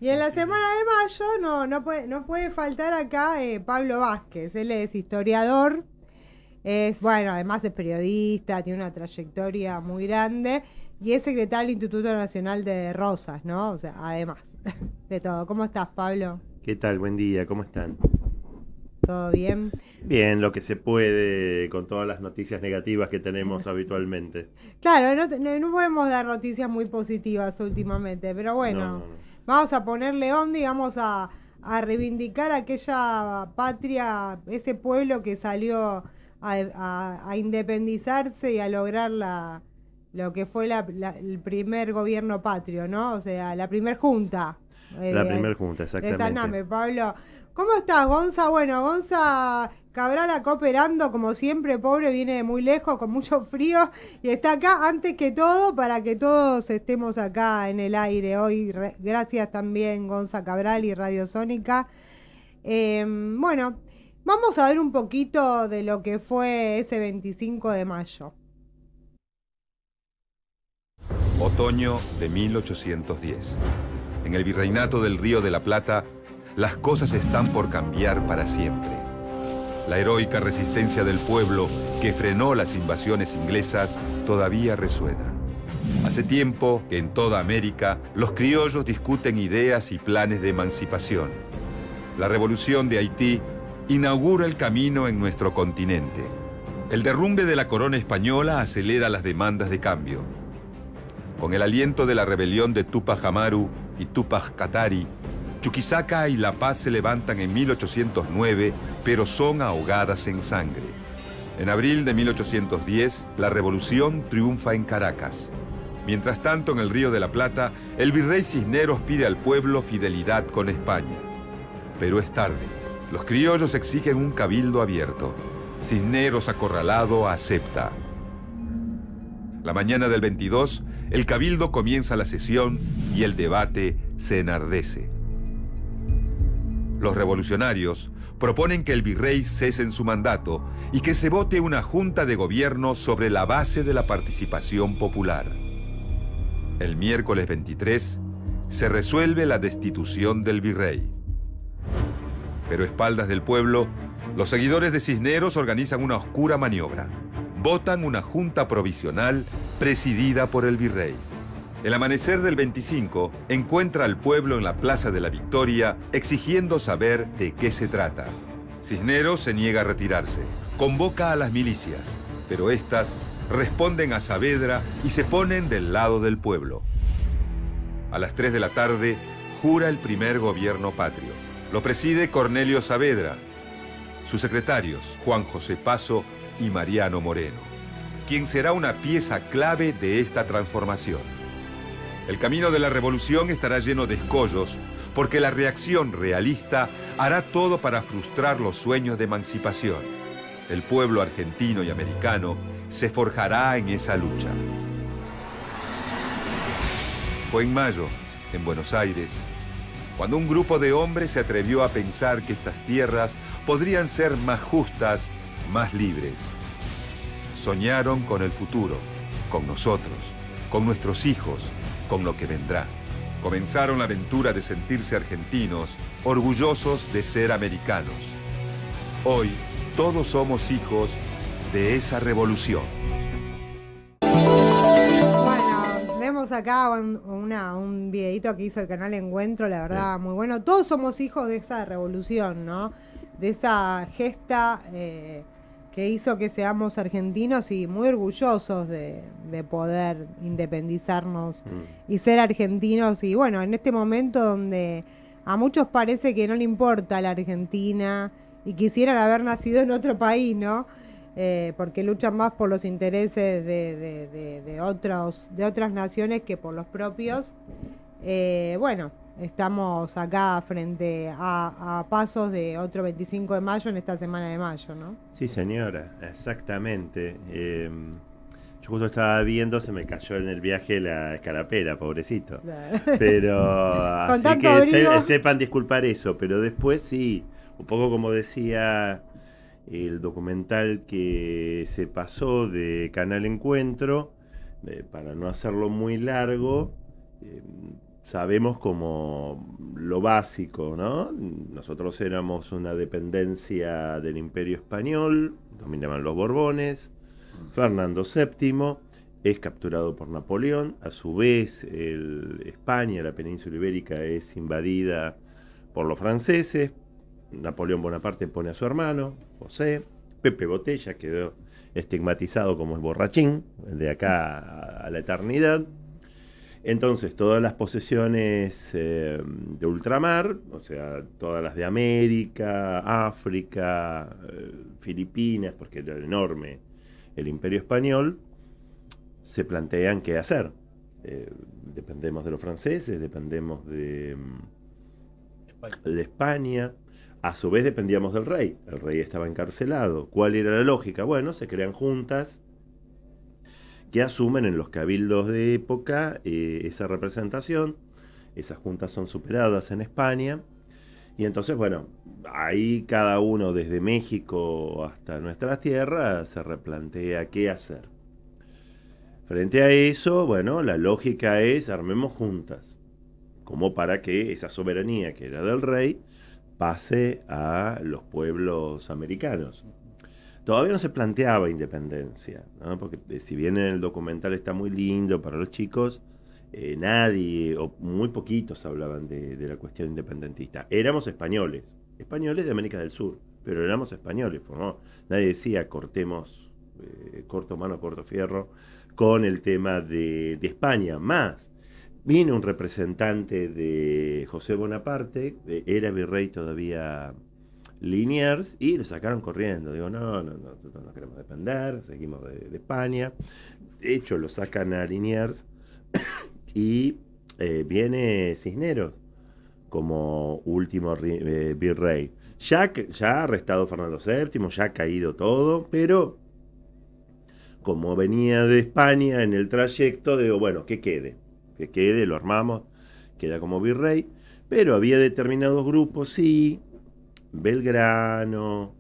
Y en la semana de mayo no puede faltar acá Pablo Vázquez. Él es historiador, bueno, además es periodista, tiene una trayectoria muy grande y es secretario del Instituto Nacional de Rosas, ¿no? O sea, además de todo. ¿Cómo estás, Pablo? ¿Qué tal? Buen día, ¿cómo están? ¿Todo bien? Bien, lo que se puede con todas las noticias negativas que tenemos habitualmente. Claro, no podemos dar noticias muy positivas últimamente, pero No, bueno, no, no. vamos a ponerle onda y vamos a reivindicar aquella patria, ese pueblo que salió a independizarse y a lograr lo que fue el primer gobierno patrio, ¿no? O sea, la primer junta La eh, primer junta, de exactamente. Saname, Pablo. ¿Cómo estás, Gonza? Bueno, Gonza Cabral acá operando, como siempre, pobre, viene de muy lejos, con mucho frío, y está acá antes que todo para que todos estemos acá en el aire hoy. Gracias también, Gonza Cabral y Radio Sónica. Bueno, vamos a ver un poquito de lo que fue ese 25 de mayo. Otoño de 1810. En el Virreinato del Río de la Plata, las cosas están por cambiar para siempre. La heroica resistencia del pueblo que frenó las invasiones inglesas todavía resuena. Hace tiempo que en toda América los criollos discuten ideas y planes de emancipación. La revolución de Haití inaugura el camino en nuestro continente. El derrumbe de la corona española acelera las demandas de cambio. Con el aliento de la rebelión de Túpac Amaru y Túpac Katari, Chuquisaca y La Paz se levantan en 1809, pero son ahogadas en sangre. En abril de 1810, la revolución triunfa en Caracas. Mientras tanto, en el Río de la Plata, el virrey Cisneros pide al pueblo fidelidad con España. Pero es tarde. Los criollos exigen un cabildo abierto. Cisneros, acorralado, acepta. La mañana del 22, el cabildo comienza la sesión y el debate se enardece. Los revolucionarios proponen que el virrey cese en su mandato y que se vote una junta de gobierno sobre la base de la participación popular. El miércoles 23 se resuelve la destitución del virrey. Pero a espaldas del pueblo, los seguidores de Cisneros organizan una oscura maniobra. Votan una junta provisional presidida por el virrey. El amanecer del 25 encuentra al pueblo en la Plaza de la Victoria exigiendo saber de qué se trata. Cisneros se niega a retirarse, convoca a las milicias, pero éstas responden a Saavedra y se ponen del lado del pueblo. A las 3 de la tarde jura el primer gobierno patrio. Lo preside Cornelio Saavedra, sus secretarios Juan José Paso y Mariano Moreno, quien será una pieza clave de esta transformación. El camino de la revolución estará lleno de escollos, porque la reacción realista hará todo para frustrar los sueños de emancipación. El pueblo argentino y americano se forjará en esa lucha. Fue en mayo, en Buenos Aires, cuando un grupo de hombres se atrevió a pensar que estas tierras podrían ser más justas, más libres. Soñaron con el futuro, con nosotros, con nuestros hijos, con lo que vendrá. Comenzaron la aventura de sentirse argentinos, orgullosos de ser americanos. Hoy, todos somos hijos de esa revolución. Bueno, vemos acá un videito que hizo el canal Encuentro, la Sí. verdad, muy bueno. Todos somos hijos de esa revolución, ¿no? De esa gesta que hizo que seamos argentinos y muy orgullosos de poder independizarnos Mm. y ser argentinos. Y bueno, en este momento donde a muchos parece que no le importa la Argentina y quisieran haber nacido en otro país, ¿no? Porque luchan más por los intereses de otras naciones que por los propios. Bueno, estamos acá frente a pasos de otro 25 de mayo en esta semana de mayo, ¿no? Sí, señora, exactamente. Yo justo estaba viendo, se me cayó en el viaje la escarapela, pobrecito. Pero Con así tanto que abrigo. sepan disculpar eso, pero después sí, un poco como decía el documental que se pasó de Canal Encuentro, para no hacerlo muy largo, sabemos como lo básico, ¿no? Nosotros éramos una dependencia del Imperio Español, dominaban los Borbones, Fernando VII es capturado por Napoleón, a su vez España, la península ibérica, es invadida por los franceses, Napoleón Bonaparte pone a su hermano, José, Pepe Botella quedó estigmatizado como el borrachín, de acá a la eternidad. Entonces, todas las posesiones de ultramar, o sea, todas las de América, África, Filipinas, porque era enorme el Imperio Español, se plantean qué hacer. Dependemos de los franceses, dependemos de España. A su vez dependíamos del rey. El rey estaba encarcelado. ¿Cuál era la lógica? Bueno, se crean juntas que asumen en los cabildos de época esa representación. Esas juntas son superadas en España. Y entonces, bueno, ahí cada uno desde México hasta nuestras tierras se replantea qué hacer. Frente a eso, bueno, la lógica es armemos juntas, como para que esa soberanía que era del rey pase a los pueblos americanos. Todavía no se planteaba independencia, ¿no? Porque si bien en el documental está muy lindo para los chicos, nadie o muy poquitos hablaban de la cuestión independentista. Éramos españoles de América del Sur, pero éramos españoles, ¿no? Nadie decía cortemos, corto mano, corto fierro, con el tema de España. Más, vino un representante de José Bonaparte, era virrey todavía Liniers, y lo sacaron corriendo. Digo, no queremos depender, seguimos de España. De hecho, lo sacan a Liniers y viene Cisneros como último virrey. Ya ha arrestado Fernando VII, ya ha caído todo, pero como venía de España en el trayecto, digo, bueno, que quede, lo armamos, queda como virrey, pero había determinados grupos, sí, Belgrano,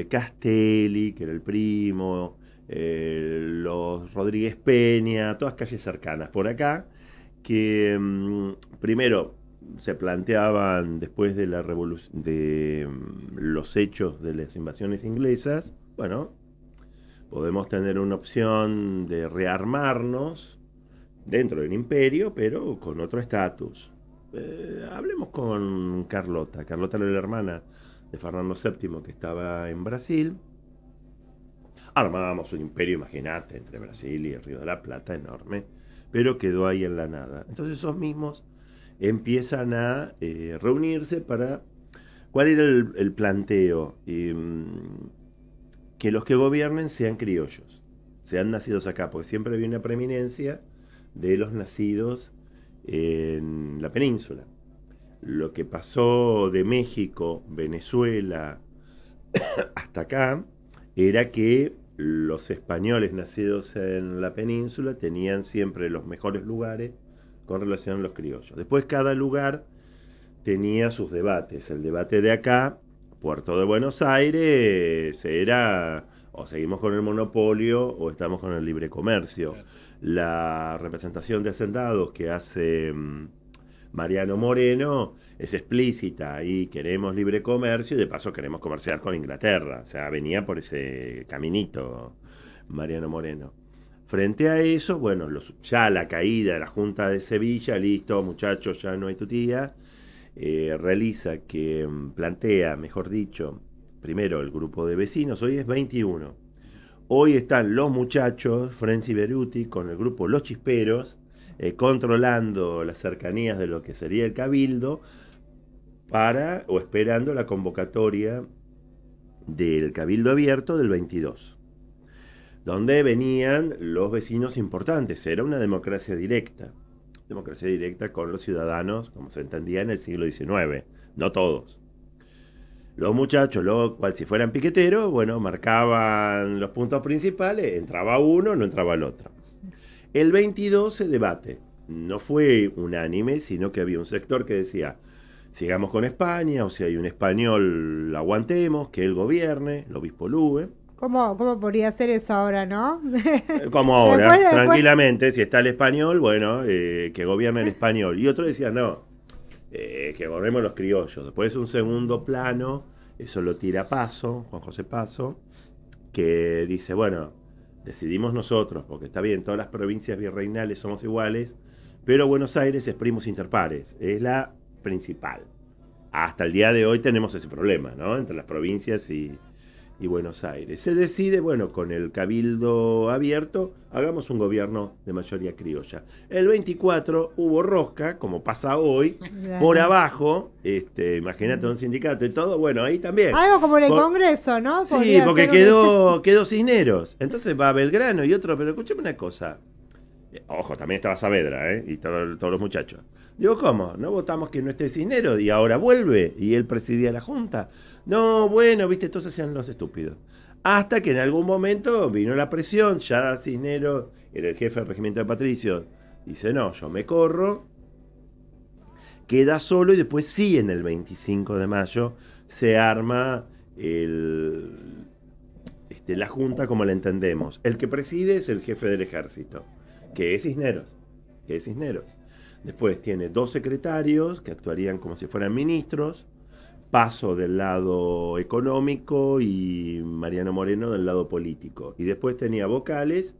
Castelli, que era el primo, los Rodríguez Peña, todas calles cercanas por acá, que primero se planteaban después de la de los hechos de las invasiones inglesas, bueno, podemos tener una opción de rearmarnos dentro del imperio, pero con otro estatus. Hablemos con Carlota. Carlota era la hermana de Fernando VII que estaba en Brasil. Armábamos un imperio, imagínate, entre Brasil y el Río de la Plata, enorme, pero quedó ahí en la nada. Entonces esos mismos empiezan a reunirse para... ¿Cuál era el planteo? Que los que gobiernen sean criollos, sean nacidos acá, porque siempre había una preeminencia de los nacidos en la península. Lo que pasó de México, Venezuela, hasta acá, era que los españoles nacidos en la península tenían siempre los mejores lugares con relación a los criollos. Después cada lugar tenía sus debates. El debate de acá, Puerto de Buenos Aires, era o seguimos con el monopolio o estamos con el libre comercio. La representación de hacendados que hace Mariano Moreno es explícita y queremos libre comercio y de paso queremos comerciar con Inglaterra. O sea, venía por ese caminito Mariano Moreno. Frente a eso, bueno, ya la caída de la Junta de Sevilla, listo, muchachos, ya no hay tutía, realiza que plantea, mejor dicho, primero el grupo de vecinos, hoy es 21. Hoy están los muchachos, Frenzy Beruti, con el grupo Los Chisperos, controlando las cercanías de lo que sería el Cabildo, o esperando la convocatoria del Cabildo Abierto del 22, donde venían los vecinos importantes. Era una democracia directa con los ciudadanos, como se entendía en el siglo XIX, no todos. Los muchachos, cual si fueran piqueteros, bueno, marcaban los puntos principales, entraba uno, no entraba el otro. El 22 se debate, no fue unánime, sino que había un sector que decía, sigamos con España, o si hay un español, aguantemos, que él gobierne, el obispo Lube. ¿Cómo podría ser eso ahora, no? Como ahora, tranquilamente, si está el español, bueno, que gobierne el español. Y otro decía, no, que gobernemos los criollos. Después un segundo plano, eso lo tira Paso, Juan José Paso, que dice, bueno, decidimos nosotros, porque está bien, todas las provincias virreinales somos iguales, pero Buenos Aires es primus inter pares, es la principal. Hasta el día de hoy tenemos ese problema, ¿no? Entre las provincias y Buenos Aires. Se decide, bueno, con el cabildo abierto, hagamos un gobierno de mayoría criolla. El 24 hubo rosca, como pasa hoy, por abajo, imagínate un sindicato y todo, bueno, ahí también. Algo como en el Congreso, ¿no? Sí, porque quedó Cisneros. Entonces va Belgrano y otro, pero escúchame una cosa. Ojo, también estaba Saavedra, y todos los muchachos. Digo, ¿cómo? ¿No votamos que no esté Cisneros y ahora vuelve? Y él presidía la Junta. No, bueno, viste, todos hacían los estúpidos. Hasta que en algún momento vino la presión, ya Cisneros era el jefe del regimiento de Patricios. Dice, no, yo me corro, queda solo y después sí, en el 25 de mayo, se arma la Junta como la entendemos. El que preside es el jefe del ejército, que es Cisneros. Después tiene 2 secretarios que actuarían como si fueran ministros, Paso del lado económico y Mariano Moreno del lado político. Y después tenía vocales,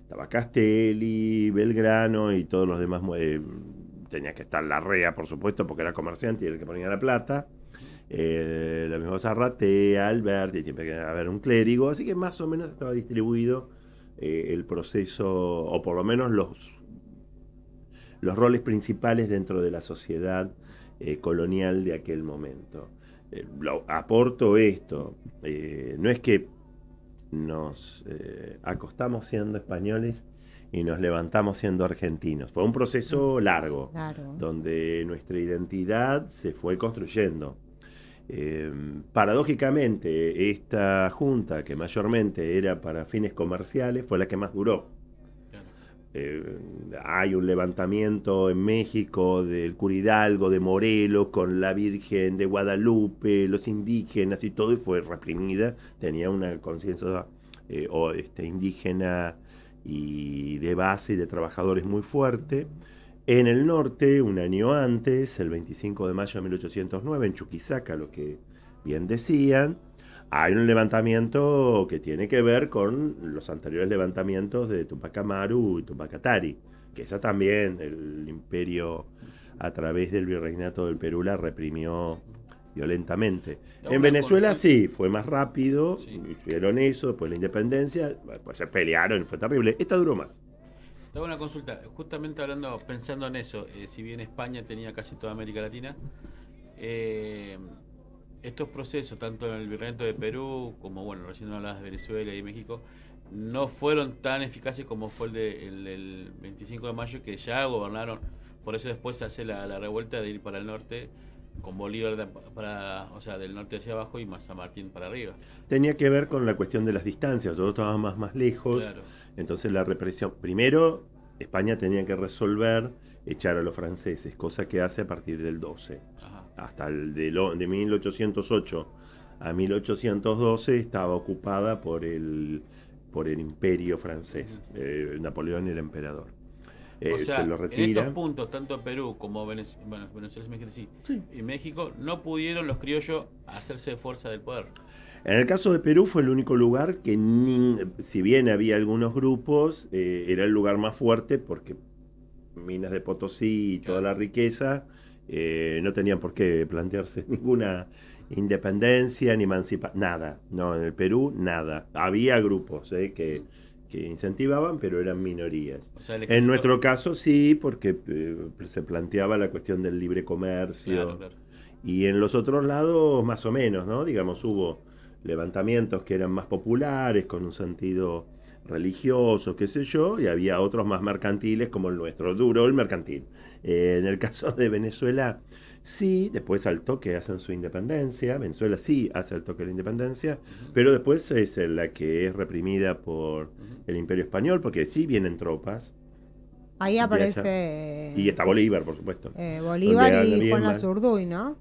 estaba Castelli, Belgrano y todos los demás. Tenía que estar Larrea, por supuesto, porque era comerciante y el que ponía la plata. La misma Zarratea, Alberti, siempre que haber un clérigo. Así que más o menos estaba distribuido el proceso, o por lo menos los roles principales dentro de la sociedad colonial de aquel momento. Aporto esto, no es que nos acostamos siendo españoles y nos levantamos siendo argentinos. Fue un proceso largo, donde nuestra identidad se fue construyendo. Paradójicamente, esta junta, que mayormente era para fines comerciales, fue la que más duró. Hay un levantamiento en México del Cura Hidalgo, de Morelos, con la Virgen de Guadalupe, los indígenas y todo, y fue reprimida. Tenía una conciencia indígena y de base y de trabajadores muy fuerte. En el norte, un año antes, el 25 de mayo de 1809, en Chuquisaca, lo que bien decían, hay un levantamiento que tiene que ver con los anteriores levantamientos de Tupac Amaru y Tupac Katari, que esa también el imperio a través del virreinato del Perú la reprimió violentamente. En Venezuela sí, fue más rápido, estuvieron eso, después la independencia, después se pelearon, fue terrible. Esta duró más. Te hago una consulta, justamente pensando en eso, si bien España tenía casi toda América Latina, estos procesos, tanto en el virreinato de Perú, como bueno, recién hablabas de Venezuela y México, no fueron tan eficaces como fue el del 25 de mayo, que ya gobernaron. Por eso después se hace la revuelta de ir para el norte, con Bolívar del norte hacia abajo y San Martín para arriba. Tenía que ver con la cuestión de las distancias, todos estábamos más lejos, claro. Entonces la represión, primero España tenía que resolver echar a los franceses, cosa que hace a partir del 12. Ajá. Hasta de 1808 a 1812 estaba ocupada por el imperio francés. Napoleón era emperador. O sea, se lo retira. En estos puntos, tanto Perú como Venezuela y México, no pudieron los criollos hacerse fuerza del poder. En el caso de Perú fue el único lugar que, si bien había algunos grupos, era el lugar más fuerte porque Minas de Potosí y toda la riqueza no tenían por qué plantearse ninguna independencia ni emancipación, nada. No, en el Perú nada. Había grupos que incentivaban, pero eran minorías. O sea, en nuestro caso sí, porque se planteaba la cuestión del libre comercio. Claro. Y en los otros lados más o menos, ¿no? Digamos, hubo levantamientos que eran más populares, con un sentido religioso, qué sé yo, y había otros más mercantiles como el nuestro. Duró el mercantil. En el caso de Venezuela, sí, después al toque hacen su independencia. Venezuela sí hace al toque de la independencia, pero después es la que es reprimida por el Imperio Español, porque sí vienen tropas. Ahí aparece... Y está Bolívar, por supuesto. Bolívar y Juan Azurduy, ¿no?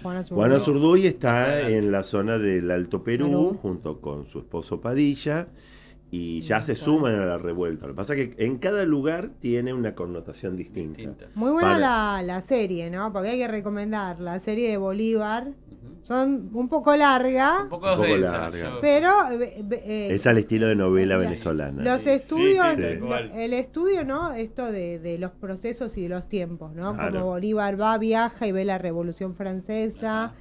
Juan Azurduy está en la zona del Alto Perú, junto con su esposo Padilla, y ya se Claro. suman a la revuelta. Lo que pasa es que en cada lugar tiene una connotación distinta. Muy buena Para- la serie, ¿no? Porque hay que recomendar la serie de Bolívar. Ujú. Son un poco largas, Un poco Un poco densa, larga. yo- pero Es al estilo de novela Sí. venezolana. los Sí, estudios, sí, tal cual. el estudio, ¿no? Esto de los procesos y de los tiempos, ¿no? Claro. Como Bolívar va, viaja y ve la Revolución Francesa Ajá.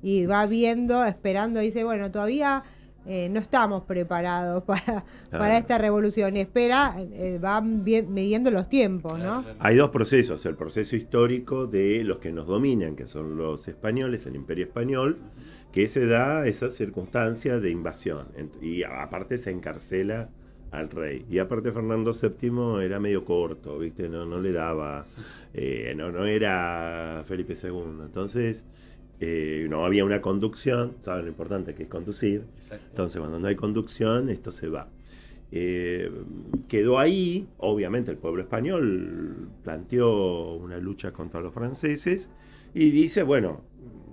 y va viendo, esperando, dice, bueno, todavía no estamos preparados para esta revolución. Y espera, van midiendo los tiempos, ¿no? Claro. Hay dos procesos, el proceso histórico de los que nos dominan, que son los españoles, el Imperio Español, que se da esa circunstancia de invasión. Y aparte se encarcela al rey. Y aparte Fernando VII era medio corto, ¿viste? No le daba, no era Felipe II. Entonces, no había una conducción, ¿saben lo importante que es conducir? Exacto. Entonces, cuando no hay conducción, esto se va. Quedó ahí, obviamente el pueblo español planteó una lucha contra los franceses y dice, bueno,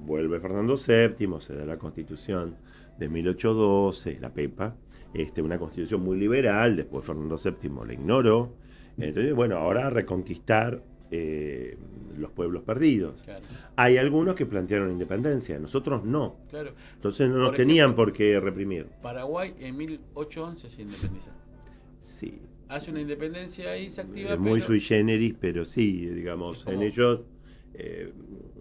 vuelve Fernando VII, se da la constitución de 1812, la Pepa, una constitución muy liberal, después Fernando VII la ignoró, entonces, bueno, ahora a reconquistar los pueblos perdidos. Claro. Hay algunos que plantearon independencia, nosotros no. Claro. Entonces no nos Por tenían ejemplo, por qué reprimir. Paraguay en 1811 se independiza. Sí, Hace una independencia y se activa, es muy pero- sui generis, pero sí, digamos, Es como- en ellos...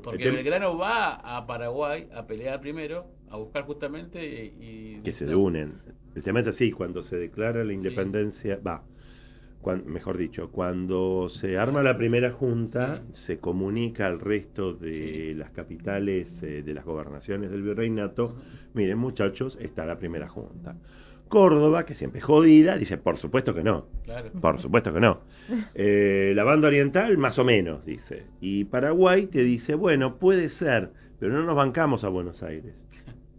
porque Belgrano va a Paraguay a pelear primero, a buscar justamente y que se unen. El tema es así, cuando se declara la Sí. independencia, mejor dicho, cuando se arma la primera junta, Sí. se comunica al resto de Sí. las capitales de las gobernaciones del virreinato, Ujú. miren muchachos, está la primera junta. Córdoba, que siempre es jodida, dice, por supuesto que no. Claro. Por supuesto que no. La banda oriental, más o menos, dice. Y Paraguay te dice, bueno, puede ser, pero no nos bancamos a Buenos Aires.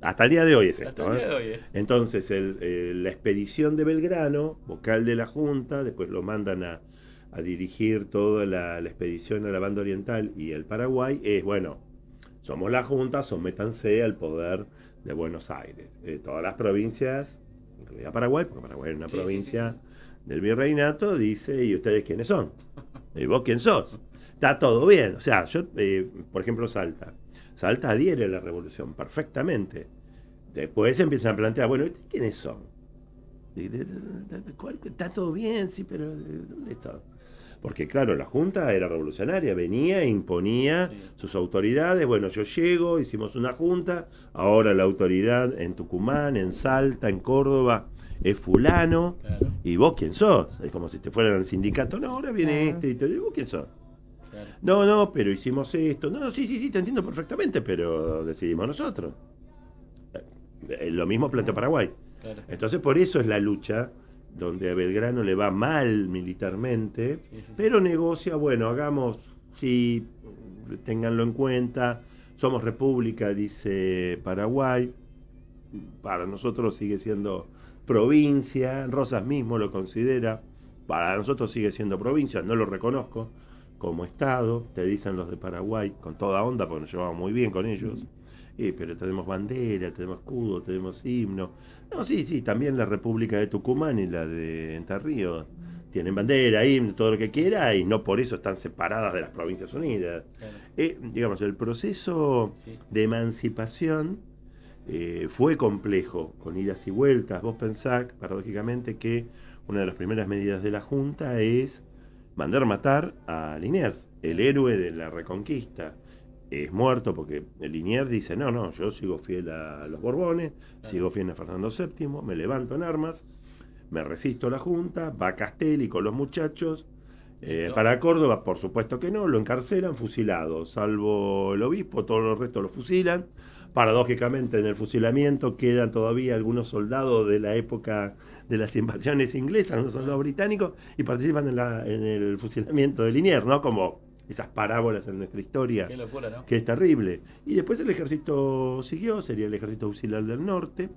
Hasta el día de hoy es Hasta esto. el día de hoy, Entonces, la expedición de Belgrano, vocal de la Junta, después lo mandan a dirigir toda la expedición a la banda oriental y el Paraguay, es, bueno, somos la Junta, sométanse al poder de Buenos Aires. Todas las provincias, incluida Paraguay, porque Paraguay es una Sí, provincia sí, sí. del virreinato, dice, ¿y ustedes quiénes son? ¿Y vos quién sos? Está todo bien. O sea, yo, por ejemplo, Salta. Salta adhiere a la revolución perfectamente. Después empiezan a plantear, bueno, ¿ustedes quiénes son? Está todo bien, sí, pero ¿dónde está? Porque claro, la Junta era revolucionaria, venía e imponía Sí. sus autoridades. Bueno, yo llego, hicimos una junta, ahora la autoridad en Tucumán, en Salta, en Córdoba, es fulano. Claro, ¿Y vos quién sos? Es como si te fueran al sindicato. No, ahora viene Claro. y te digo, ¿vos quién sos? claro. No, pero hicimos esto. No, sí, te entiendo perfectamente, pero decidimos nosotros. Lo mismo planteó Paraguay. Claro. Entonces, por eso es la lucha, donde a Belgrano le va mal militarmente, Sí, sí, sí. pero negocia, bueno, hagamos, sí, ténganlo en cuenta, somos república, dice Paraguay, para nosotros sigue siendo provincia, Rosas mismo lo considera, para nosotros sigue siendo provincia, no lo reconozco como Estado, te dicen los de Paraguay, con toda onda, porque nos llevamos muy bien con ellos. Pero tenemos bandera, tenemos escudo, tenemos himno. No, sí, también la República de Tucumán y la de Entre Ríos tienen bandera, himno, todo lo que quiera, y no por eso están separadas de las Provincias Unidas. Claro. Digamos, el proceso Sí. de emancipación fue complejo, con idas y vueltas. Vos pensás, paradójicamente, que una de las primeras medidas de la Junta es mandar matar a Liniers, el héroe de la Reconquista. Es muerto porque Liniers dice, no, yo sigo fiel a los Borbones, Claro. sigo fiel a Fernando VII, me levanto en armas, me resisto a la Junta, va a Castelli con los muchachos, Listo. para Córdoba, por supuesto que no, lo encarcelan, fusilado, salvo el obispo, todos los restos lo fusilan. Paradójicamente, en el fusilamiento quedan todavía algunos soldados de la época de las invasiones inglesas, algunos soldados británicos, y participan en el fusilamiento de Liniers, ¿no? Como esas parábolas en nuestra historia, Qué locura, ¿no? que es terrible. Y después el ejército siguió, sería el ejército auxiliar del norte.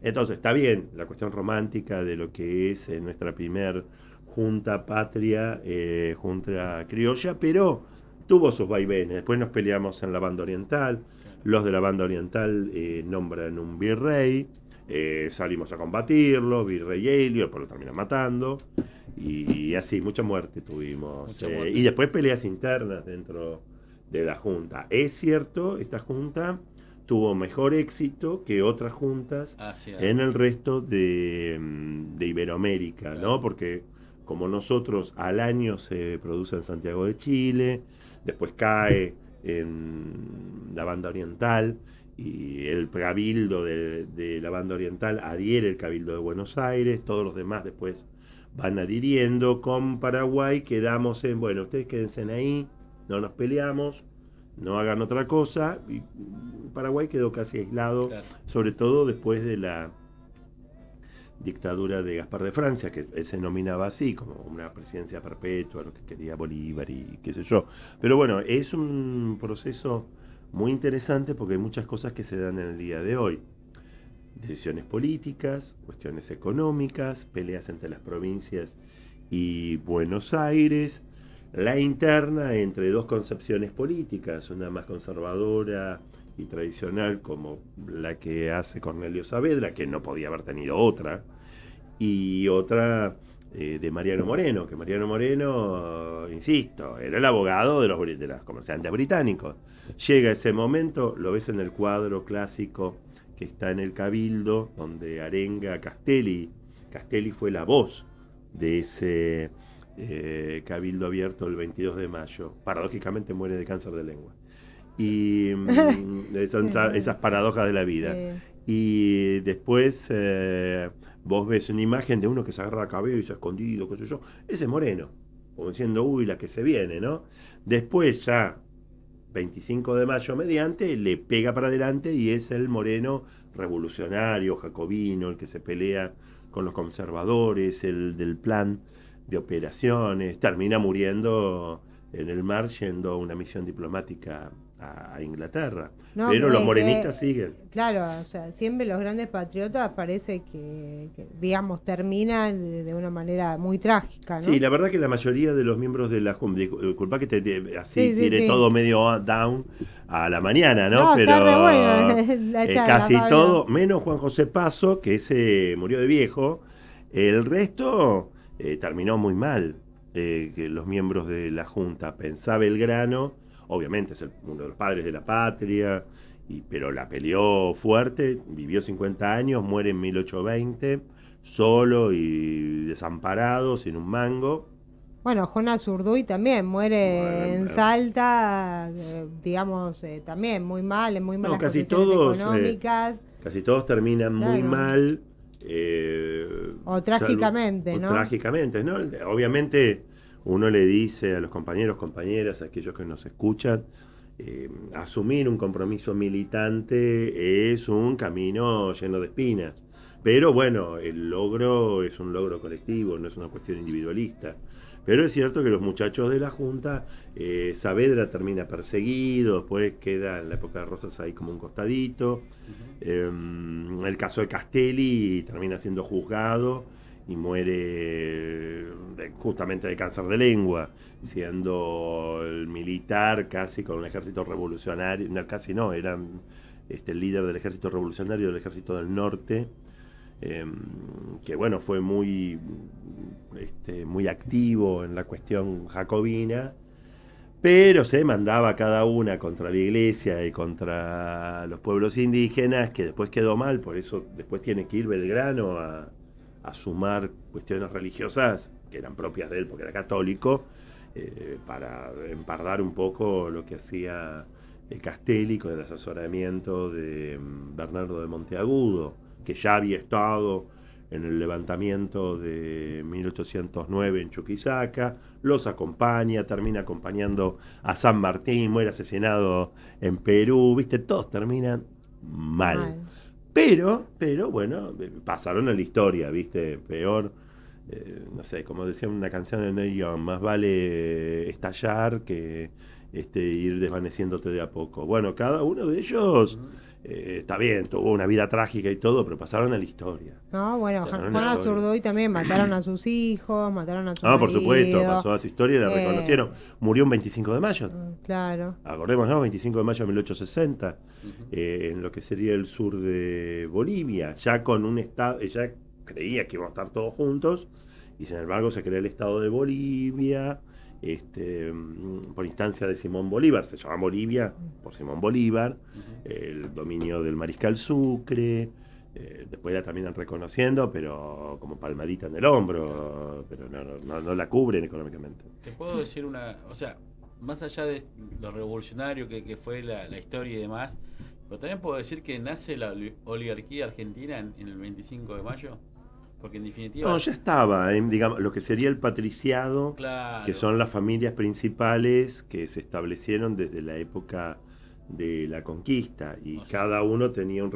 Entonces, está bien la cuestión romántica de lo que es nuestra primer junta patria, junta criolla, pero tuvo sus vaivenes. Después nos peleamos en la banda oriental. Los de la banda oriental nombran un virrey. salimos a combatirlo, Virrey Helio, después lo terminan matando, y así, mucha muerte tuvimos. Mucha muerte. Y después peleas internas dentro de la Junta. Es cierto, esta Junta tuvo mejor éxito que otras juntas en el resto de Iberoamérica, Claro. ¿no? Porque como nosotros al año se produce en Santiago de Chile, después cae en la banda oriental, y el cabildo de la banda oriental adhiere el cabildo de Buenos Aires, todos los demás después van adhiriendo. Con Paraguay quedamos en, bueno, ustedes quédense ahí, no nos peleamos, no hagan otra cosa, y Paraguay quedó casi aislado, Claro. sobre todo después de la dictadura de Gaspar de Francia, que él se nominaba así, como una presidencia perpetua, lo que quería Bolívar y qué sé yo. Pero bueno, es un proceso muy interesante porque hay muchas cosas que se dan en el día de hoy. Decisiones políticas, cuestiones económicas, peleas entre las provincias y Buenos Aires, la interna entre dos concepciones políticas, una más conservadora y tradicional como la que hace Cornelio Saavedra, que no podía haber tenido otra, y otra de Mariano Moreno, que Mariano Moreno, insisto, era el abogado de los comerciantes británicos. Llega ese momento, lo ves en el cuadro clásico que está en el Cabildo, donde arenga a Castelli. Castelli fue la voz de ese Cabildo abierto el 22 de mayo. Paradójicamente muere de cáncer de lengua. Y son esas paradojas de la vida. Y después vos ves una imagen de uno que se agarra la cabeza, escondido, qué sé yo. Ese es Moreno, como diciendo, uy, la que se viene, ¿no? Después ya, 25 de mayo mediante, le pega para adelante y es el Moreno revolucionario, jacobino, el que se pelea con los conservadores, el del plan de operaciones, termina muriendo en el mar yendo a una misión diplomática a Inglaterra. No, pero los morenistas siguen. Claro, o sea, siempre los grandes patriotas parece que digamos, terminan de una manera muy trágica, ¿no? Sí, la verdad que la mayoría de los miembros de la Junta, disculpa que así tire sí. todo medio down a la mañana, ¿no? No, pero está re bueno la charla, casi Pablo. todo, menos Juan José Paso, que ese murió de viejo, el resto terminó muy mal, que los miembros de la Junta. Pensá Belgrano, obviamente es uno de los padres de la patria, pero la peleó fuerte, vivió 50 años, muere en 1820, solo y desamparado, sin un mango. Bueno, Jonas Urduy también muere en Salta, digamos, también muy mal, en muy malas casi condiciones todos, económicas. Casi todos terminan muy mal. O trágicamente, ¿no? Trágicamente, ¿no? Obviamente uno le dice a los compañeros, compañeras, a aquellos que nos escuchan, asumir un compromiso militante es un camino lleno de espinas. Pero bueno, el logro es un logro colectivo, no es una cuestión individualista. Pero es cierto que los muchachos de la Junta, Saavedra termina perseguido, después queda en la época de Rosas ahí como un costadito. El caso de Castelli termina siendo juzgado y muere justamente de cáncer de lengua, siendo el militar casi con un ejército revolucionario, no, casi no, era el líder del ejército revolucionario del ejército del norte, que bueno, fue muy activo en la cuestión jacobina, pero se mandaba cada una contra la iglesia y contra los pueblos indígenas, que después quedó mal, por eso después tiene que ir Belgrano a sumar cuestiones religiosas que eran propias de él porque era católico, para empardar un poco lo que hacía Castelli con el asesoramiento de Bernardo de Monteagudo, que ya había estado en el levantamiento de 1809 en Chuquisaca, los acompaña, termina acompañando a San Martín, muere asesinado en Perú, ¿viste? Todos terminan mal. Pero, bueno, pasaron a la historia, ¿viste? Peor, no sé, como decía una canción de Neil Young, más vale estallar que ir desvaneciéndote de a poco. Bueno, cada uno de ellos Está bien, tuvo una vida trágica y todo, pero pasaron a la historia. No, bueno, Pasaron Juan a la historia. Azurduy también mataron a sus hijos, mataron a su Ah, por supuesto, marido. pasó a su historia y la reconocieron. Murió un 25 de mayo. Claro. Acordémonos, 25 de mayo de 1860, Ujú. en lo que sería el sur de Bolivia, ya con un estado, ella creía que íbamos a estar todos juntos, y sin embargo se crea el estado de Bolivia, por instancia de Simón Bolívar, se llama Bolivia por Simón Bolívar, el dominio del Mariscal Sucre, después la terminan reconociendo, pero como palmadita en el hombro, pero no la cubren económicamente. Te puedo decir o sea, más allá de lo revolucionario que fue la historia y demás, pero también puedo decir que nace la oligarquía argentina en el 25 de mayo, porque en definitiva... No, ya estaba, digamos, lo que sería el patriciado, Claro. que son las familias principales que se establecieron desde la época de la conquista, y O sea, cada uno tenía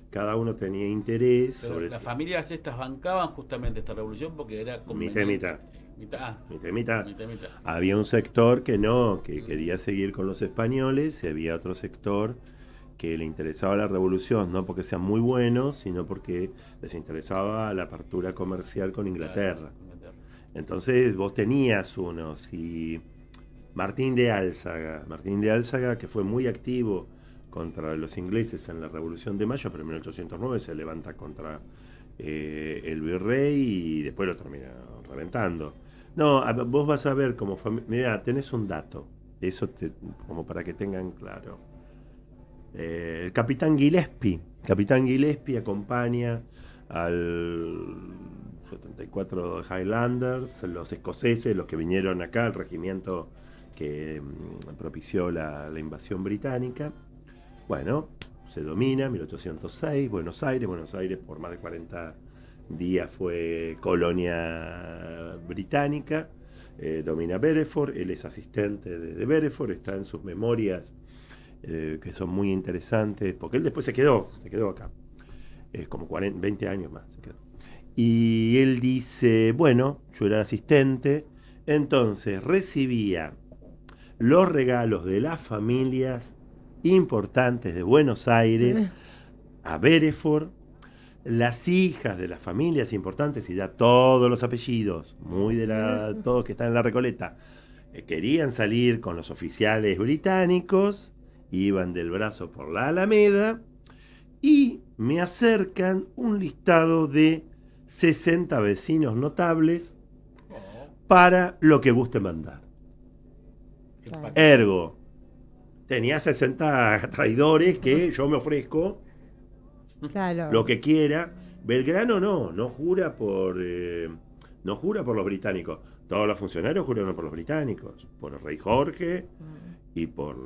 cada uno tenía interés pero sobre las familias estas bancaban justamente esta revolución porque era mitad y mitad. Mitad, Mitad y mitad. mitad, mitad. Había un sector que quería seguir con los españoles, y había otro sector que le interesaba la revolución, no porque sean muy buenos, sino porque les interesaba la apertura comercial con Inglaterra. Claro, Inglaterra. Entonces vos tenías unos, y Martín de Álzaga, que fue muy activo contra los ingleses en la Revolución de Mayo, pero en 1809 se levanta contra el virrey y después lo termina reventando. No, vos vas a ver como mira, tenés un dato, como para que tengan claro. El capitán Gillespie acompaña al 74 Highlanders, los escoceses, los que vinieron acá, el regimiento que propició la invasión británica. Bueno, se domina, 1806, Buenos Aires por más de 40 días fue colonia británica, domina Bereford, él es asistente de Bereford, está en sus memorias, que son muy interesantes, porque él después se quedó acá, como 20 años más se quedó. Y él dice, bueno, yo era asistente, entonces recibía los regalos de las familias importantes de Buenos Aires a Bereford, las hijas de las familias importantes, y da todos los apellidos, todos que están en la Recoleta, querían salir con los oficiales británicos, iban del brazo por la Alameda, y me acercan un listado de 60 vecinos notables para lo que guste mandar. Claro. Ergo, tenía 60 traidores que yo me ofrezco Claro. lo que quiera. Belgrano no jura por los británicos. Todos los funcionarios juraron por los británicos, por el rey Jorge y por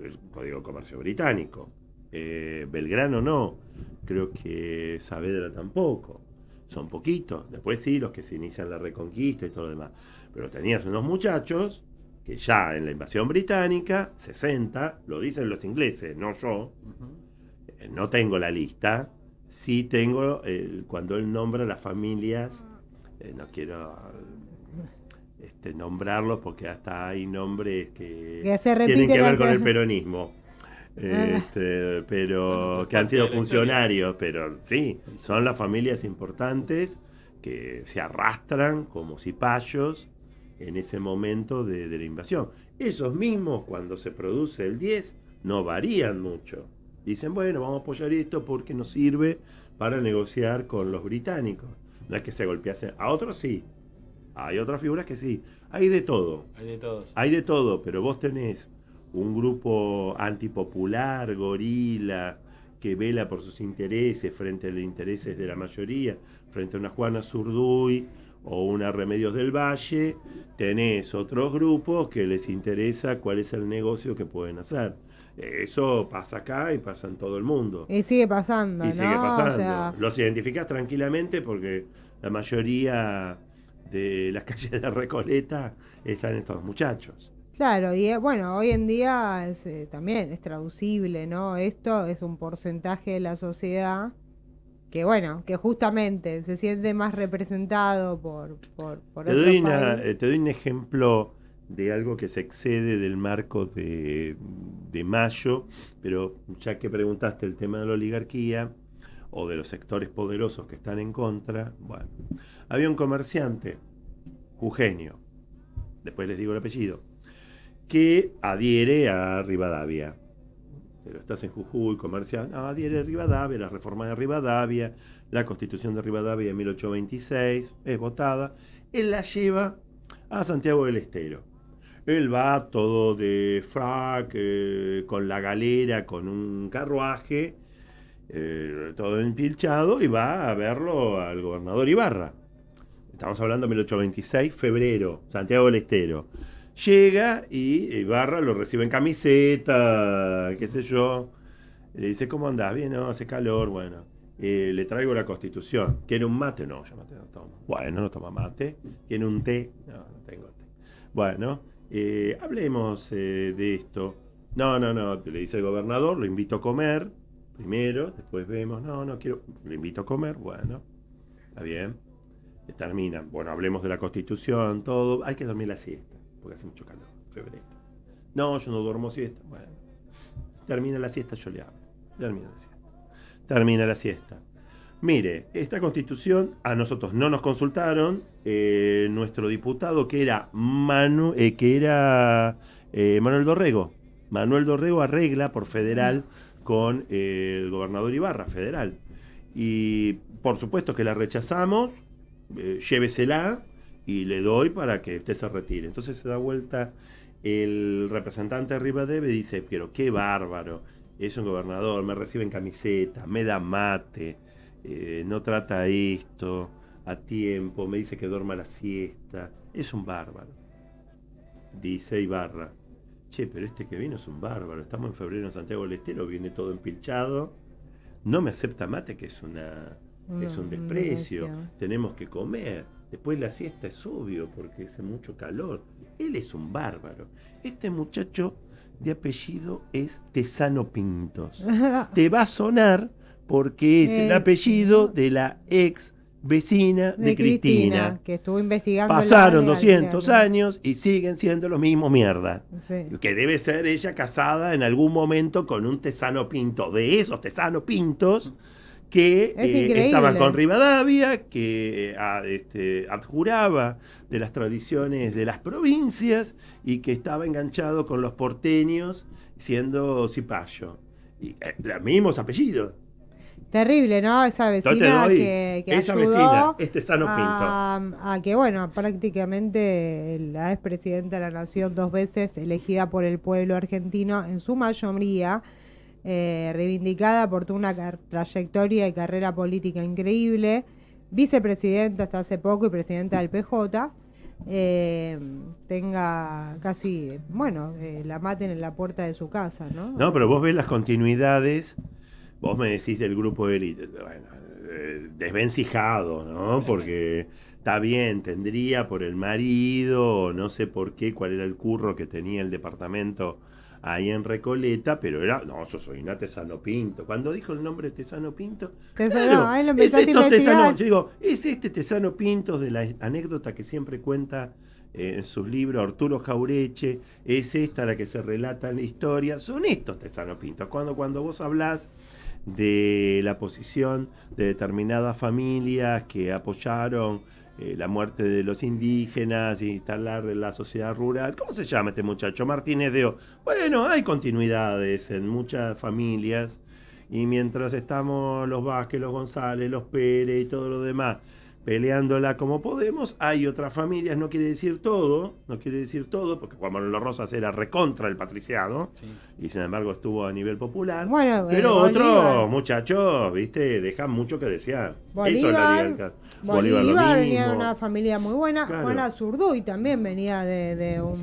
el Código de Comercio británico. Belgrano no, creo que Saavedra tampoco. Son poquitos. Después sí, los que se inician la Reconquista y todo lo demás. Pero tenías unos muchachos que ya en la invasión británica, 60, lo dicen los ingleses, no yo, no tengo la lista, sí tengo cuando él nombra las familias, no quiero nombrarlos porque hasta hay nombres que se tienen que ver repiten con el peronismo. Pero que han sido funcionarios, pero sí, son las familias importantes que se arrastran como cipayos en ese momento de la invasión. Esos mismos, cuando se produce el 10, no varían mucho. Dicen, bueno, vamos a apoyar esto porque nos sirve para negociar con los británicos. No es que se golpeasen. A otros sí. Hay otras figuras que sí. Hay de todo. Hay de todos. Hay de todo, pero vos tenés un grupo antipopular, gorila, que vela por sus intereses frente a los intereses de la mayoría, frente a una Juana Zurduy o una Remedios del Valle. Tenés otros grupos que les interesa cuál es el negocio que pueden hacer. Eso pasa acá y pasa en todo el mundo. Y sigue pasando, Y ¿no? sigue pasando. O sea, Los identificás tranquilamente porque la mayoría de las calles de Recoleta están estos muchachos. claro, y bueno, hoy en día también es traducible, ¿no? Esto es un porcentaje de la sociedad que, bueno, que justamente se siente más representado por Te otro doy país. un ejemplo de algo que se excede del marco de Mayo, pero ya que preguntaste el tema de la oligarquía o de los sectores poderosos que están en contra, bueno, había un comerciante, jujeño, después les digo el apellido, que adhiere a Rivadavia. Pero estás en Jujuy, comercial, adhiere a Rivadavia, la reforma de Rivadavia, la constitución de Rivadavia de 1826, es votada, él la lleva a Santiago del Estero. Él va todo de frac, con la galera, con un carruaje, todo empilchado, y va a verlo al gobernador Ibarra. Estamos hablando de 1826, febrero, Santiago del Estero. Llega y Ibarra lo recibe en camiseta, qué sé yo. Le dice, ¿cómo andás? Bien, no, hace calor, bueno. Le traigo la Constitución. ¿Quiere un mate? No, yo mate no tomo. Bueno, no toma mate. ¿Quiere un té? No, no tengo té. Bueno, hablemos de esto. No, le dice el gobernador, lo invito a comer primero, después vemos, no quiero, lo invito a comer, bueno, está bien. Terminan, bueno, hablemos de la Constitución, todo, hay que dormir la siesta, porque hace mucho calor, febrero. No, yo no duermo siesta, bueno, termina la siesta, yo le hablo, termina la siesta. Mire, esta Constitución a nosotros no nos consultaron, nuestro diputado que era Manuel Dorrego arregla por federal con el gobernador Ibarra, federal. Y por supuesto que la rechazamos, llévesela y le doy para que usted se retire. Entonces se da vuelta el representante de Rivadavia y dice, pero qué bárbaro, es un gobernador, me recibe en camiseta, me da mate, no trata esto a tiempo, me dice que duerma la siesta, es un bárbaro. Dice Ibarra, che, pero este que vino es un bárbaro, estamos en febrero en Santiago del Estero, viene todo empilchado, no me acepta mate, que es un desprecio, tenemos que comer, después la siesta es obvio porque hace mucho calor, él es un bárbaro. Este muchacho de apellido es Tesano Pintos, te va a sonar porque es el apellido de la ex vecina de Cristina, que estuvo investigando. Pasaron 200 años y siguen siendo lo mismo mierda. Sí. Que debe ser ella casada en algún momento con un Tesano Pinto, de esos Tesano Pintos que estaban con Rivadavia, que adjuraba de las tradiciones de las provincias y que estaba enganchado con los porteños siendo cipayo. Y los mismos apellidos. Terrible, ¿no? Esa vecina que esa ayudó vecina, Tesano Pinto. A que, bueno, prácticamente la expresidenta de la Nación 2 veces elegida por el pueblo argentino, en su mayoría, reivindicada por toda una trayectoria y carrera política increíble, vicepresidenta hasta hace poco y presidenta del PJ, tenga casi, la maten en la puerta de su casa, ¿no? No, pero vos ves las continuidades. Vos me decís del grupo de élite, bueno, desvencijado, ¿no? Porque está bien, tendría por el marido, no sé por qué, cuál era el curro que tenía el departamento ahí en Recoleta, pero yo soy una Tesano Pinto. Cuando dijo el nombre Tesano Pinto, claro, es estos Tesano, yo digo, es este Tesano Pinto de la anécdota que siempre cuenta en sus libros Arturo Jaureche, es esta la que se relata en la historia, son estos Tesano Pintos. Cuando vos hablás de la posición de determinadas familias que apoyaron la muerte de los indígenas y instalar la sociedad rural. ¿Cómo se llama este muchacho? Martínez de O. Bueno, hay continuidades en muchas familias y mientras estamos los Vázquez, los González, los Pérez y todo lo demás peleándola como podemos, hay otras familias, no quiere decir todo, porque Juan Manuel Rosas era recontra el patriciado, sí, y sin embargo estuvo a nivel popular, pero otros muchachos, viste, dejan mucho que desear. Bolívar venía de una familia muy buena, claro. Juana Zurduy también venía de un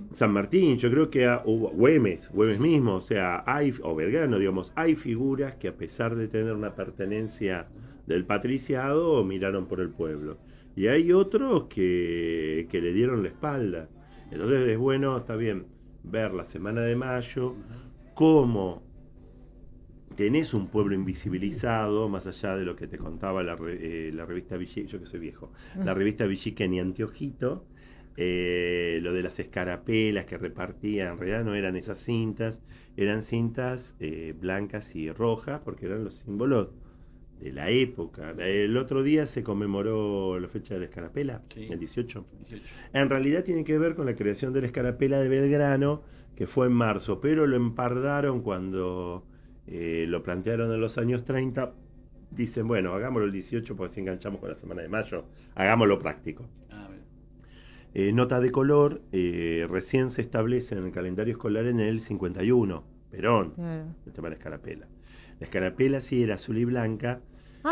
San Martín, yo creo que hubo Güemes mismo, o sea, o Belgrano, digamos, hay figuras que a pesar de tener una pertenencia del patriciado, miraron por el pueblo. Y hay otros que le dieron la espalda. Entonces es bueno, está bien, ver la Semana de Mayo, cómo tenés un pueblo invisibilizado, más allá de lo que te contaba la revista Villiquen, yo que soy viejo, la revista Villiquen y Anteojito, Lo de las escarapelas que repartían, en realidad no eran esas cintas, eran cintas blancas y rojas, porque eran los símbolos de la época. El otro día se conmemoró la fecha de la escarapela, Sí. el 18. 18. En realidad tiene que ver con la creación de la escarapela de Belgrano, que fue en marzo, pero lo empardaron cuando lo plantearon en los años 30. Dicen, bueno, hagámoslo el 18 porque si enganchamos con la semana de mayo, hagámoslo práctico. Nota de color, recién se establece en el calendario escolar en el 51, Perón, Claro. el tema de la escarapela. La escarapela sí era azul y blanca,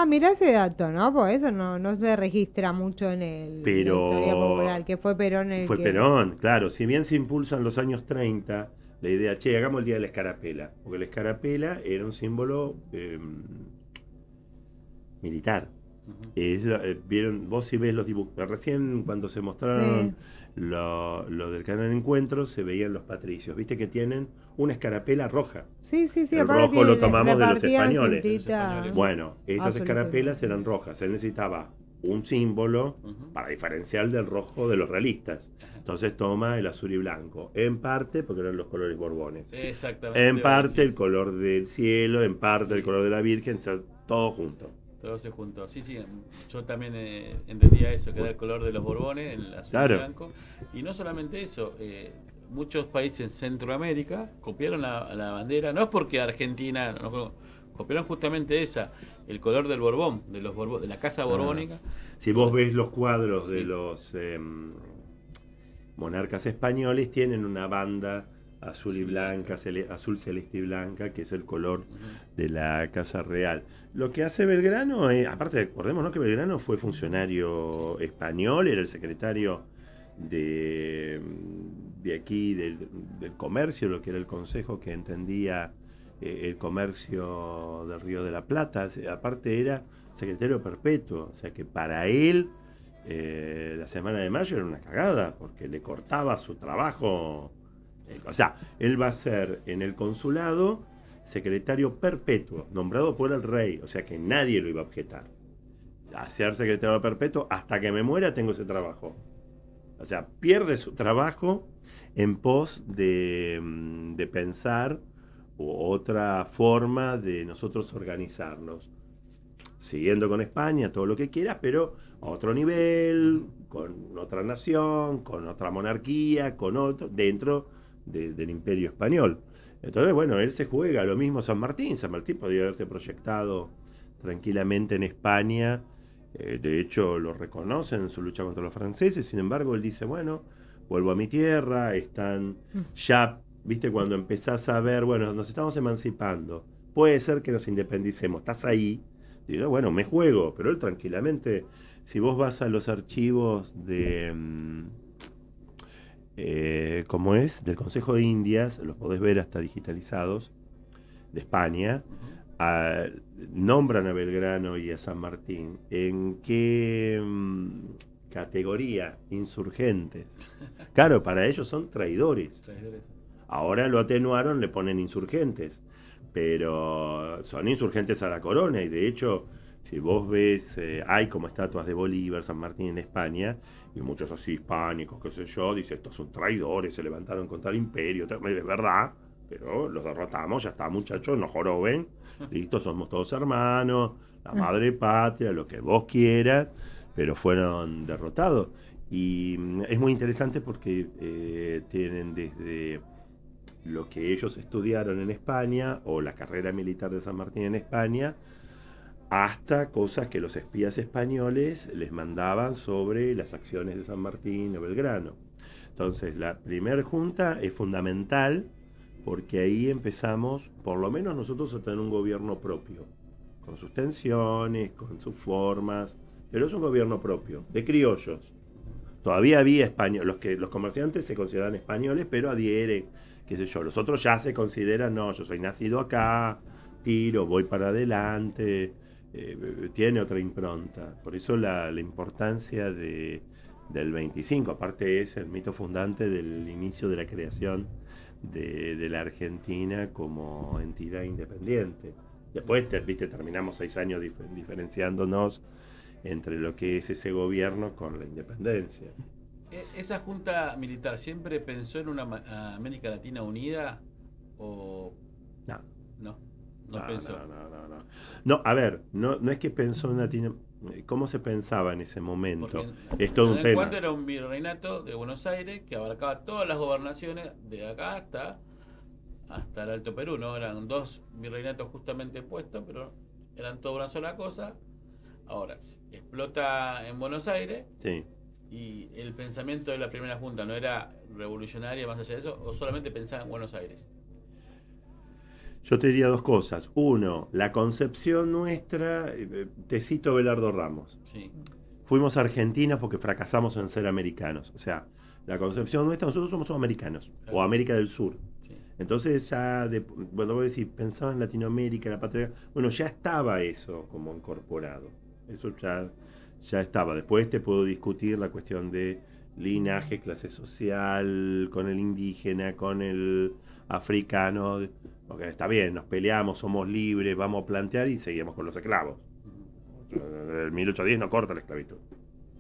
Mirá ese dato, ¿no? Porque eso no se registra mucho en la historia popular, que fue Perón el fue que... Perón, claro, si bien se impulsa en los años 30 la idea, che, hagamos el día de la escarapela, porque la escarapela era un símbolo militar. Vieron, vos si ves los dibujos, recién cuando se mostraron lo del canal Encuentro, se veían los patricios, viste que tienen una escarapela roja. Sí, El aparte rojo lo le tomamos de los repartían españoles. cintitas. Bueno, esas azules, escarapelas azules. eran rojas, se necesitaba un símbolo para diferenciar del rojo de los realistas. Entonces toma el azul y blanco, en parte porque eran los colores borbones, Exactamente. en parte el color del cielo, en parte el Sí. color de la Virgen, o sea, todo junto. Todo se juntó. Sí, yo también entendía eso, que era el color de los Borbones, el azul Claro. y blanco. Y no solamente eso, muchos países en Centroamérica copiaron la bandera, no es porque Argentina, no, copiaron justamente esa, el color del Borbón, de la casa borbónica. Si vos ves los cuadros Sí. de los monarcas españoles, tienen una banda azul y blanca, azul celeste y blanca, que es el color de la Casa Real. Lo que hace Belgrano, aparte recordémonos que Belgrano fue funcionario español, era el secretario de aquí, del comercio, lo que era el consejo que entendía el comercio del Río de la Plata. Aparte era secretario perpetuo, o sea que para él la semana de mayo era una cagada, porque le cortaba su trabajo. O sea, él va a ser en el consulado secretario perpetuo, nombrado por el rey, o sea que nadie lo iba a objetar. A ser secretario perpetuo, hasta que me muera tengo ese trabajo. O sea, pierde su trabajo en pos de pensar otra forma de nosotros organizarnos. Siguiendo con España, todo lo que quieras, pero a otro nivel, con otra nación, con otra monarquía, con otro, dentro del Imperio Español. Entonces, bueno, él se juega lo mismo San Martín. San Martín podría haberse proyectado tranquilamente en España. De hecho, lo reconocen en su lucha contra los franceses. Sin embargo, él dice, bueno, vuelvo a mi tierra, están ya, viste, cuando empezás a ver, bueno, nos estamos emancipando, puede ser que nos independicemos, estás ahí. Digo, bueno, me juego, pero él tranquilamente, si vos vas a los archivos de... como es, del Consejo de Indias, los podés ver hasta digitalizados, de España, nombran a Belgrano y a San Martín. ¿En qué categoría? Insurgentes. Claro, para ellos son traidores. Ahora lo atenuaron, le ponen insurgentes, pero son insurgentes a la corona, y de hecho, si vos ves, hay como estatuas de Bolívar, San Martín en España, y muchos así hispánicos, qué sé yo, dicen, estos son traidores, se levantaron contra el imperio, es verdad, pero los derrotamos, ya está, muchachos, no joroben, listo, somos todos hermanos, la madre patria, lo que vos quieras, pero fueron derrotados. Y es muy interesante porque tienen desde lo que ellos estudiaron en España, o la carrera militar de San Martín en España, hasta cosas que los espías españoles les mandaban sobre las acciones de San Martín o Belgrano. Entonces, la primera junta es fundamental porque ahí empezamos, por lo menos nosotros, a tener un gobierno propio, con sus tensiones, con sus formas, pero es un gobierno propio, de criollos. Todavía había españoles, los comerciantes se consideran españoles, pero adhieren, qué sé yo, los otros ya se consideran, no, yo soy nacido acá, tiro, voy para adelante, tiene otra impronta. Por eso la importancia del 25, aparte es el mito fundante del inicio de la creación de la Argentina como entidad independiente. Después, viste, terminamos 6 años diferenciándonos entre lo que es ese gobierno con la independencia. ¿Esa junta militar siempre pensó en una América Latina unida o No. no? No, Pensó. no. No, a ver, no es que pensó en Latino. ¿Cómo se pensaba en ese momento? Porque Es todo un en tema. cuanto era un virreinato de Buenos Aires que abarcaba todas las gobernaciones de acá hasta el Alto Perú, ¿no? Eran dos virreinatos justamente puestos, pero eran toda una sola cosa. Ahora, explota en Buenos Aires Sí. y el pensamiento de la primera junta no era revolucionaria más allá de eso, o solamente pensaba en Buenos Aires. Yo te diría dos cosas. Uno, la concepción nuestra, te cito Belardo Ramos. Sí. Fuimos a Argentina porque fracasamos en ser americanos. O sea, la concepción nuestra, nosotros somos americanos, Claro. o América del Sur. Sí. Entonces ya, bueno, voy a decir, pensaba en Latinoamérica, la patria, bueno, ya estaba eso como incorporado. Eso ya estaba. Después te puedo discutir la cuestión de linaje, clase social, con el indígena, con el africano. Porque está bien, nos peleamos, somos libres, vamos a plantear y seguimos con los esclavos. El 1810 no corta la esclavitud.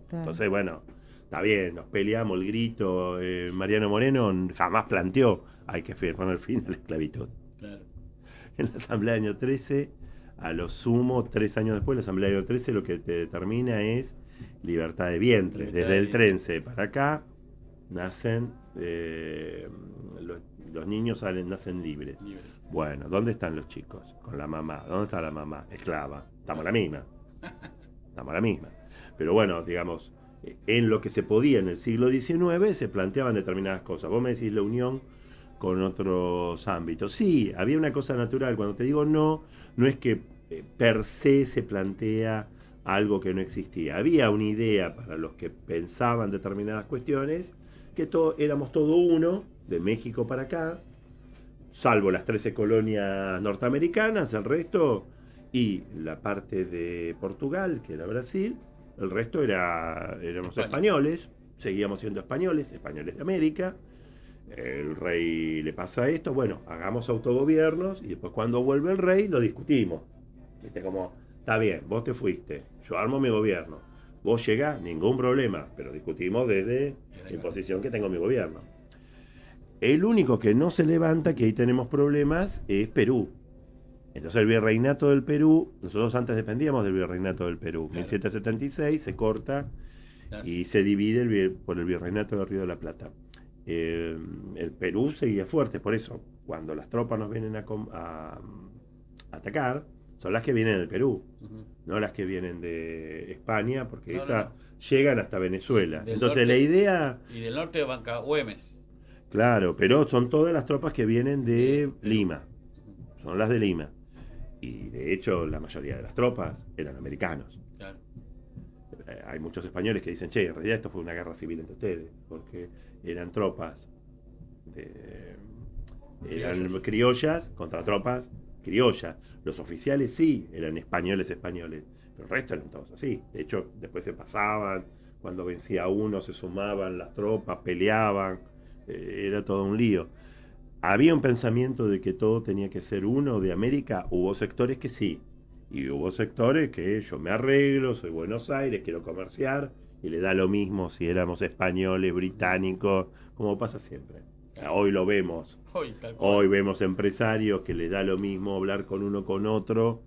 Claro. Entonces, bueno, está bien, nos peleamos, el grito. Mariano Moreno jamás planteó, hay que poner fin a la esclavitud. Claro. En la Asamblea del año 13, a lo sumo, 3 años después, la Asamblea del año 13 lo que te determina es libertad de vientres. Libertad Desde de el vientre. 13 para acá, nacen, los niños nacen libres. Libres. Bueno, ¿dónde están los chicos? Con la mamá. ¿Dónde está la mamá? Esclava. Estamos a la misma. Estamos a la misma. Pero bueno, digamos, en lo que se podía en el siglo XIX se planteaban determinadas cosas. Vos me decís la unión con otros ámbitos. Sí, había una cosa natural. Cuando te digo no es que per se se plantea algo que no existía. Había una idea para los que pensaban determinadas cuestiones, que éramos todo uno, de México para acá, salvo las 13 colonias norteamericanas, el resto, y la parte de Portugal, que era Brasil, el resto éramos España. españoles, seguíamos siendo españoles de América. El rey le pasa esto, bueno, hagamos autogobiernos y después cuando vuelve el rey lo discutimos. ¿Viste? Como, está bien, vos te fuiste, yo armo mi gobierno, vos llegás, ningún problema, pero discutimos desde mi posición que tengo mi gobierno. El único que no se levanta, que ahí tenemos problemas, es Perú. Entonces el virreinato del Perú, nosotros antes dependíamos del virreinato del Perú. Claro. 1776 se corta y se divide por el virreinato del Río de la Plata. El Perú seguía fuerte, por eso cuando las tropas nos vienen a atacar, son las que vienen del Perú, no las que vienen de España, porque esas llegan hasta Venezuela. Del Entonces norte, la idea... Y del norte de Banca Güemes. Claro, pero son todas las tropas que vienen de Lima, son las de Lima. Y de hecho la mayoría de las tropas eran americanos. Claro. Hay muchos españoles que dicen, che, en realidad esto fue una guerra civil entre ustedes, porque eran tropas, eran criollas contra tropas criollas. Los oficiales sí, eran españoles, pero el resto eran todos así. De hecho, después se pasaban, cuando vencía uno se sumaban las tropas, peleaban, era todo un lío. Había un pensamiento de que todo tenía que ser uno de América, hubo sectores que sí, y hubo sectores que yo me arreglo, soy Buenos Aires, quiero comerciar, y le da lo mismo si éramos españoles, británicos, como pasa siempre. Hoy lo vemos, hoy vemos empresarios que les da lo mismo hablar con uno con otro,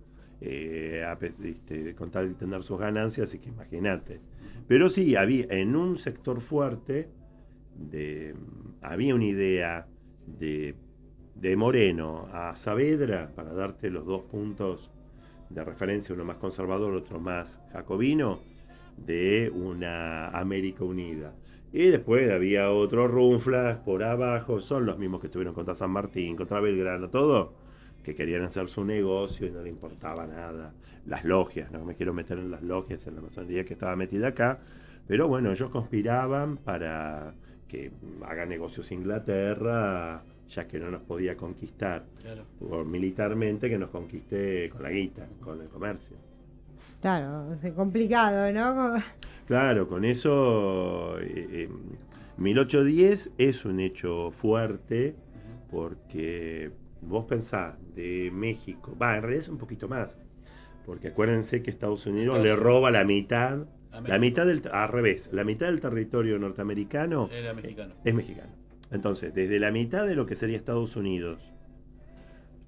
con tal de tener sus ganancias, así que imagínate. Pero sí, había en un sector fuerte, había una idea de Moreno a Saavedra, para darte los dos puntos de referencia, uno más conservador, otro más jacobino, de una América unida. Y después había otros runflas por abajo, son los mismos que estuvieron contra San Martín, contra Belgrano, todo, que querían hacer su negocio y no le importaba nada. Las logias, no me quiero meter en las logias, en la masonería que estaba metida acá, pero bueno, ellos conspiraban para que haga negocios Inglaterra, ya que no nos podía conquistar, claro, o militarmente, que nos conquiste con la guita, con el comercio. Claro, es complicado, ¿no? Claro, con eso 1810 es un hecho fuerte, porque vos pensás de México, en realidad es un poquito más, porque acuérdense que Estados Unidos le roba la mitad La mitad al revés, la mitad del territorio norteamericano Era mexicano. es mexicano. Entonces, desde la mitad de lo que sería Estados Unidos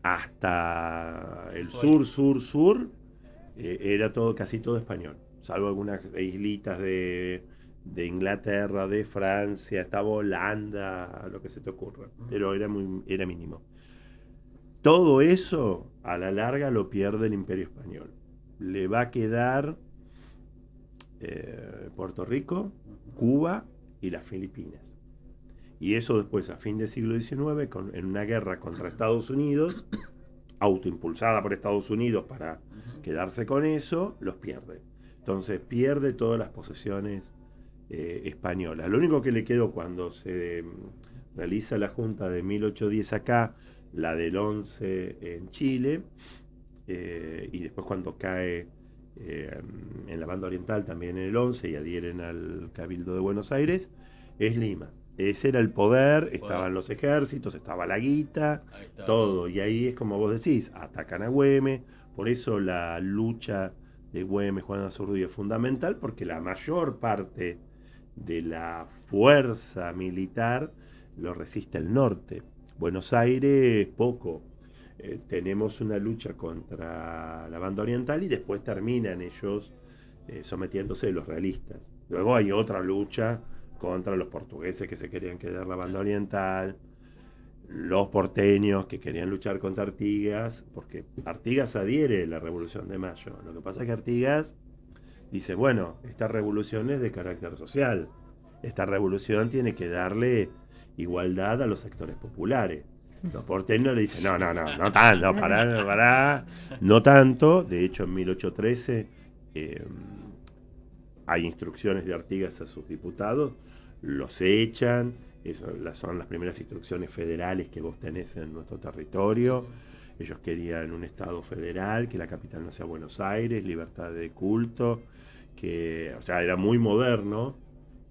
hasta el sur, era todo, casi todo español, salvo algunas islitas de Inglaterra, de Francia, estaba Holanda, lo que se te ocurra, pero era mínimo. Todo eso, a la larga, lo pierde el Imperio Español. Le va a quedar Puerto Rico, Cuba y las Filipinas. Y eso después, a fin del siglo XIX, en una guerra contra Estados Unidos, autoimpulsada por Estados Unidos para quedarse con eso, los pierde. Entonces pierde todas las posesiones españolas. Lo único que le quedó cuando se realiza la Junta de 1810 acá, la del 11 en Chile, y después cuando cae en la banda oriental también en el 11 y adhieren al Cabildo de Buenos Aires, es Lima. Ese era el poder, estaban los ejércitos, estaba la guita, todo. Y ahí es como vos decís, atacan a Güemes. Por eso la lucha de Güemes, Juan de Azurduy es fundamental, porque la mayor parte de la fuerza militar lo resiste el norte. Buenos Aires, poco. Tenemos una lucha contra la banda oriental y después terminan ellos sometiéndose los realistas. Luego hay otra lucha contra los portugueses que se querían quedar la banda oriental, los porteños que querían luchar contra Artigas, porque Artigas adhiere a la Revolución de Mayo. Lo que pasa es que Artigas dice, bueno, esta revolución es de carácter social, esta revolución tiene que darle igualdad a los sectores populares. Los porteños le dicen, no tanto, pará, no tanto. De hecho, en 1813 hay instrucciones de Artigas a sus diputados, los echan, son las primeras instrucciones federales que vos tenés en nuestro territorio. Ellos querían un Estado federal, que la capital no sea Buenos Aires, libertad de culto, o sea, era muy moderno.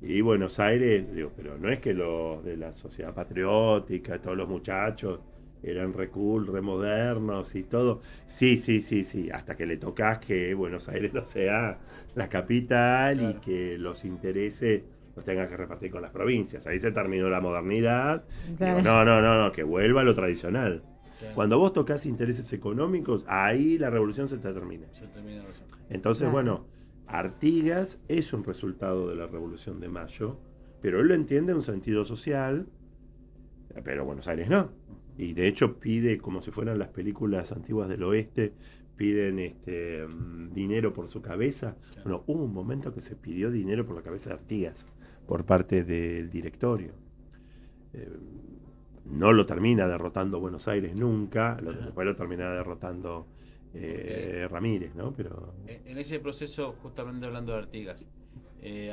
Y Buenos Aires, pero no es que los de la sociedad patriótica, todos los muchachos eran re cool, re modernos y todo. Sí, hasta que le tocas que Buenos Aires no sea la capital, claro, y que los intereses los tengan que repartir con las provincias. Ahí se terminó la modernidad. Claro. Digo, no, que vuelva a lo tradicional. Claro. Cuando vos tocas intereses económicos, ahí la revolución se te termina. Entonces, claro, bueno, Artigas es un resultado de la Revolución de Mayo, pero él lo entiende en un sentido social, pero Buenos Aires no. Y de hecho pide, como si fueran las películas antiguas del oeste, piden dinero por su cabeza. Bueno, hubo un momento que se pidió dinero por la cabeza de Artigas por parte del directorio. No lo termina derrotando Buenos Aires nunca, después lo termina derrotando Ramírez, ¿no? Pero en ese proceso, justamente hablando de Artigas,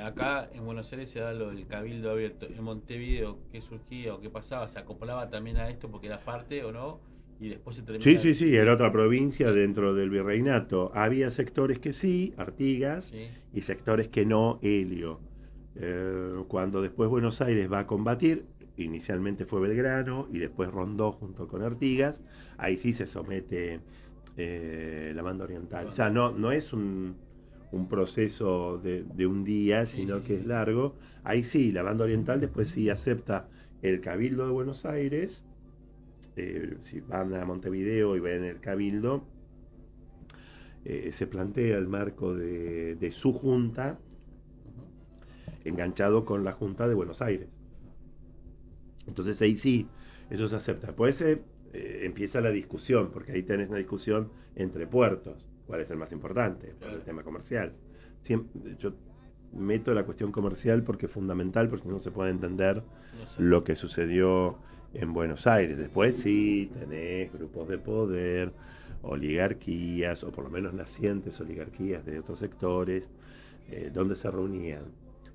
acá en Buenos Aires se da lo del Cabildo Abierto. En Montevideo, ¿qué surgía o qué pasaba? ¿Se acoplaba también a esto porque era parte o no? Y después se termina... Sí, era otra provincia dentro del virreinato. Había sectores que sí, Artigas, sí, y sectores que no, Helio. Cuando después Buenos Aires va a combatir, inicialmente fue Belgrano y después Rondó junto con Artigas, ahí sí se somete la banda oriental. O sea, no es un proceso de un día, sino que es largo. Ahí sí, la banda oriental después sí acepta el Cabildo de Buenos Aires. Si van a Montevideo y ven el Cabildo, se plantea el marco de su junta, enganchado con la Junta de Buenos Aires. Entonces ahí sí, eso se acepta. Después empieza la discusión, porque ahí tenés una discusión entre puertos. ¿Cuál es el más importante? Por el tema comercial. Yo meto la cuestión comercial porque es fundamental, porque no se puede entender lo que sucedió en Buenos Aires. Después sí tenés grupos de poder, oligarquías, o por lo menos nacientes oligarquías de otros sectores, donde se reunían.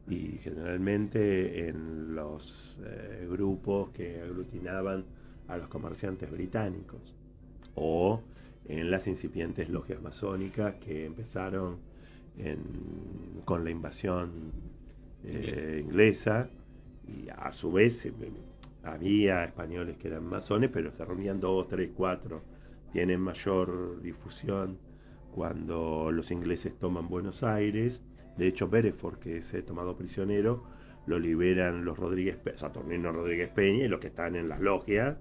Y generalmente en los grupos que aglutinaban a los comerciantes británicos, o en las incipientes logias masónicas que empezaron con la invasión inglesa, y a su vez había españoles que eran masones, pero se reunían 2, 3, 4. Tienen mayor difusión cuando los ingleses toman Buenos Aires De hecho, Bereford, que es tomado prisionero, lo liberan los Saturnino Rodríguez Peña y los que están en las logias.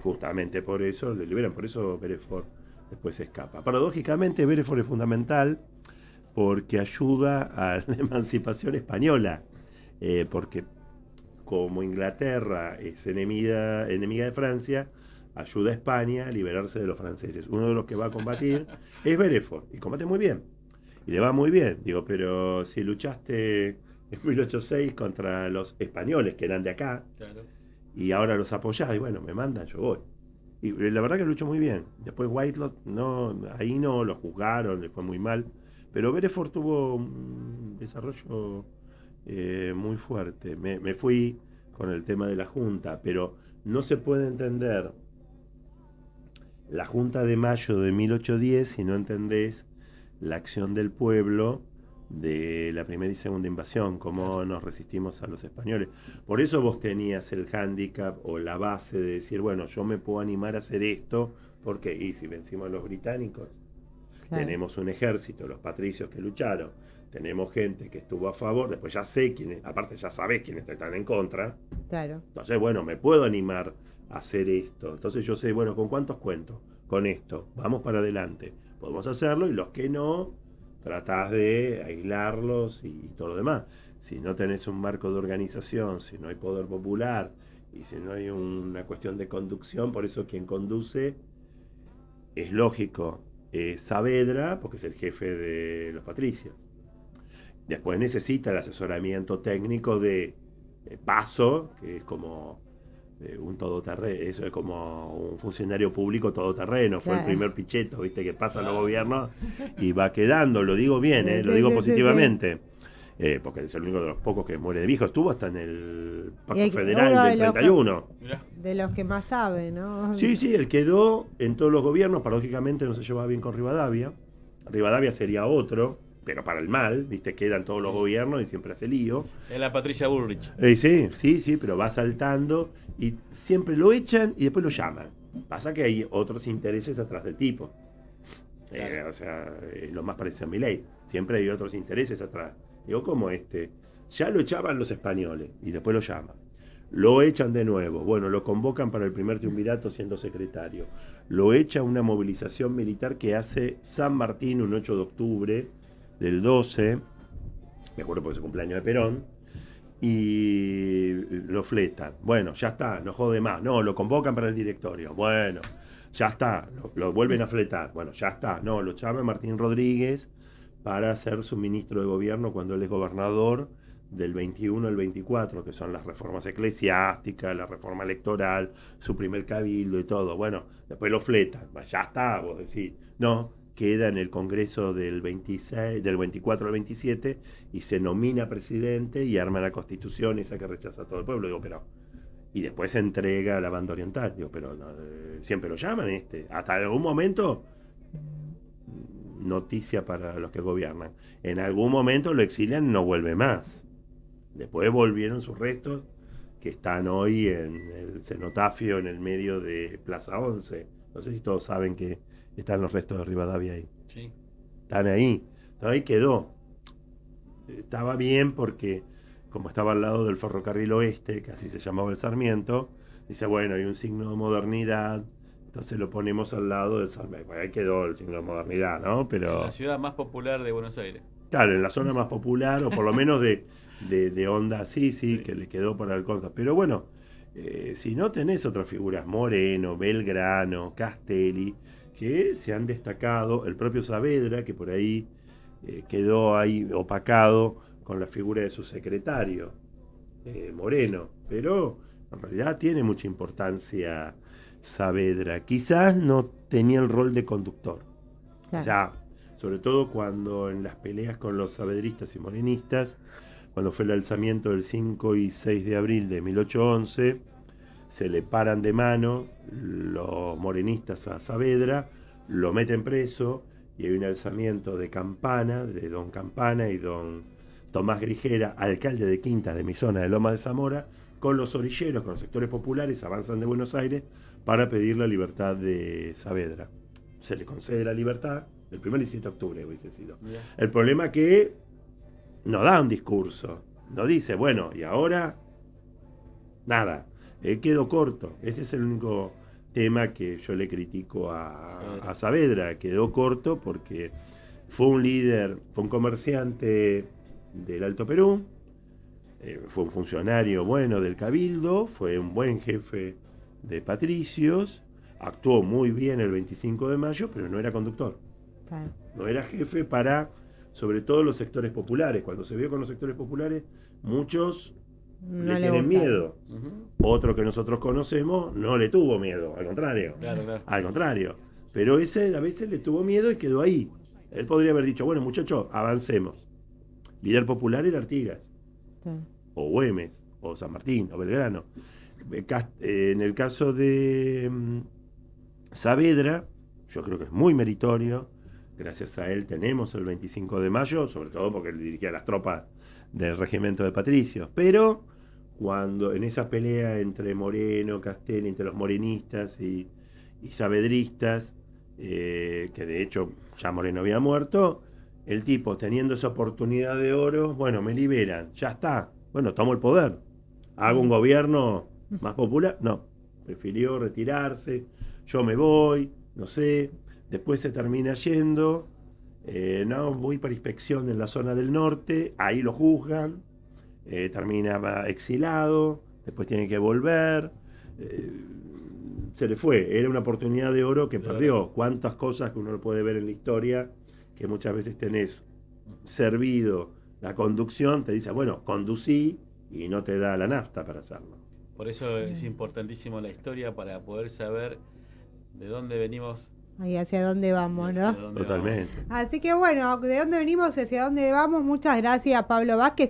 Justamente por eso lo liberan, por eso Bereford después se escapa. Paradójicamente, Bereford es fundamental porque ayuda a la emancipación española, porque como Inglaterra es enemiga de Francia, ayuda a España a liberarse de los franceses. Uno de los que va a combatir es Bereford, y combate muy bien, y le va muy bien. Digo, pero si luchaste en 1806 contra los españoles, que eran de acá, Claro. y ahora los apoyás, y bueno, me mandan, yo voy. Y la verdad que luchó muy bien. Después Whitelocke, ahí no, lo juzgaron, le fue muy mal. Pero Bereford tuvo un desarrollo muy fuerte. Me fui con el tema de la Junta, pero no se puede entender la Junta de Mayo de 1810 si no entendés la acción del pueblo de la primera y segunda invasión, cómo nos resistimos a los españoles. Por eso vos tenías el hándicap o la base de decir, bueno, yo me puedo animar a hacer esto, porque y si vencimos a los británicos, claro, tenemos un ejército, los patricios que lucharon, tenemos gente que estuvo a favor, después ya sé quiénes, aparte ya sabés quiénes están en contra. Claro. Entonces, bueno, me puedo animar a hacer esto. Entonces yo sé, bueno, ¿con cuántos cuento? Con esto, vamos para adelante. Podemos hacerlo, y los que no, tratás de aislarlos y todo lo demás. Si no tenés un marco de organización, si no hay poder popular y si no hay una cuestión de conducción, por eso quien conduce es lógico, Saavedra, porque es el jefe de los patricios. Después necesita el asesoramiento técnico de Paso, que es como un todoterreno, eso es como un funcionario público todoterreno, fue el primer Pichetto, viste, que pasa en los gobiernos y va quedando, lo digo bien, lo digo positivamente, porque es el único de los pocos que muere de viejo, estuvo hasta en el Pacto Federal del 31. De los que más sabe, ¿no? Sí, él quedó en todos los gobiernos, paradójicamente no se llevaba bien con Rivadavia. Rivadavia sería otro, pero para el mal, viste, queda en todos los gobiernos y siempre hace lío. Es la Patricia Bullrich. Sí, pero va saltando y siempre lo echan y después lo llaman. Pasa que hay otros intereses atrás del tipo. Claro. Lo más parecido a Milei. Siempre hay otros intereses atrás. Digo, como ya lo echaban los españoles y después lo llaman. Lo echan de nuevo. Bueno, lo convocan para el primer triunvirato siendo secretario. Lo echa una movilización militar que hace San Martín un 8 de octubre del 12, me acuerdo porque es el cumpleaños de Perón, y lo fletan. Bueno, ya está, no jode más. No, lo convocan para el directorio. Bueno, ya está, lo vuelven a fletar. Bueno, ya está. No, lo llama Martín Rodríguez para ser su ministro de gobierno cuando él es gobernador del 21 al 24, que son las reformas eclesiásticas, la reforma electoral, su primer cabildo y todo. Bueno, después lo fletan. Ya está, vos decís. No, queda en el Congreso del 24 al 27 y se nomina presidente y arma la Constitución, esa que rechaza a todo el pueblo. Digo, pero... Y después se entrega a la banda oriental. Digo, pero no, siempre lo llaman hasta en algún momento, noticia para los que gobiernan. En algún momento lo exilian y no vuelve más. Después volvieron sus restos, que están hoy en el cenotafio en el medio de Plaza 11. No sé si todos saben que están los restos de Rivadavia ahí. Sí. Están ahí. Entonces ahí quedó. Estaba bien porque, como estaba al lado del ferrocarril oeste, que así se llamaba el Sarmiento, dice, bueno, hay un signo de modernidad, entonces lo ponemos al lado del Sarmiento. Bueno, ahí quedó el signo de modernidad, ¿no? Pero... En la ciudad más popular de Buenos Aires. Claro, en la zona más popular, o por lo menos de onda, sí, que le quedó para el contra. Pero bueno, si no tenés otras figuras, Moreno, Belgrano, Castelli, que se han destacado, el propio Saavedra, que por ahí quedó ahí opacado con la figura de su secretario, Moreno, pero en realidad tiene mucha importancia Saavedra. Quizás no tenía el rol de conductor. Claro. O sea, sobre todo cuando en las peleas con los saavedristas y morenistas, cuando fue el alzamiento del 5 y 6 de abril de 1811, se le paran de mano los morenistas a Saavedra, lo meten preso y hay un alzamiento de Campana, de don Campana y don Tomás Grigera, alcalde de Quintas de mi zona de Lomas de Zamora, con los orilleros, con los sectores populares, avanzan de Buenos Aires para pedir la libertad de Saavedra. Se le concede la libertad, el 1 y 7 de octubre hubiese sido. Yeah. El problema que no da un discurso, no dice, bueno, y ahora, nada, quedó corto. Ese es el único tema que yo le critico a Saavedra, quedó corto porque fue un líder, fue un comerciante del Alto Perú, fue un funcionario bueno del Cabildo, fue un buen jefe de patricios, actuó muy bien el 25 de mayo, pero no era conductor. Claro. No era jefe para, sobre todo, los sectores populares. Cuando se vio con los sectores populares, muchos No le le tienen gustaron. miedo. Otro que nosotros conocemos no le tuvo miedo, al contrario. Claro. Al contrario. Pero ese a veces le tuvo miedo y quedó ahí. Él podría haber dicho, bueno, muchachos, avancemos. Líder popular era Artigas, Claro. o Güemes, o San Martín, o Belgrano. En el caso de Saavedra, yo creo que es muy meritorio. Gracias a él tenemos el 25 de mayo, sobre todo porque él dirigía las tropas del regimiento de patricios. Pero cuando en esa pelea entre Moreno, Castelli, entre los morenistas y saavedristas, que de hecho ya Moreno había muerto, el tipo teniendo esa oportunidad de oro, bueno, me liberan, ya está, bueno, tomo el poder, hago un gobierno más popular, no, prefirió retirarse, yo me voy, no sé, después se termina yendo, no, voy para inspección en la zona del norte, ahí lo juzgan, termina exilado, después tiene que volver, se le fue, era una oportunidad de oro que perdió. Cuántas cosas que uno lo puede ver en la historia, que muchas veces tenés servido la conducción, te dice, bueno, conducí y no te da la nafta para hacerlo. Por eso es importantísimo la historia para poder saber de dónde venimos. Ahí hacia dónde vamos, ¿no? Totalmente. Así que bueno, de dónde venimos, hacia dónde vamos. Muchas gracias, Pablo Vázquez.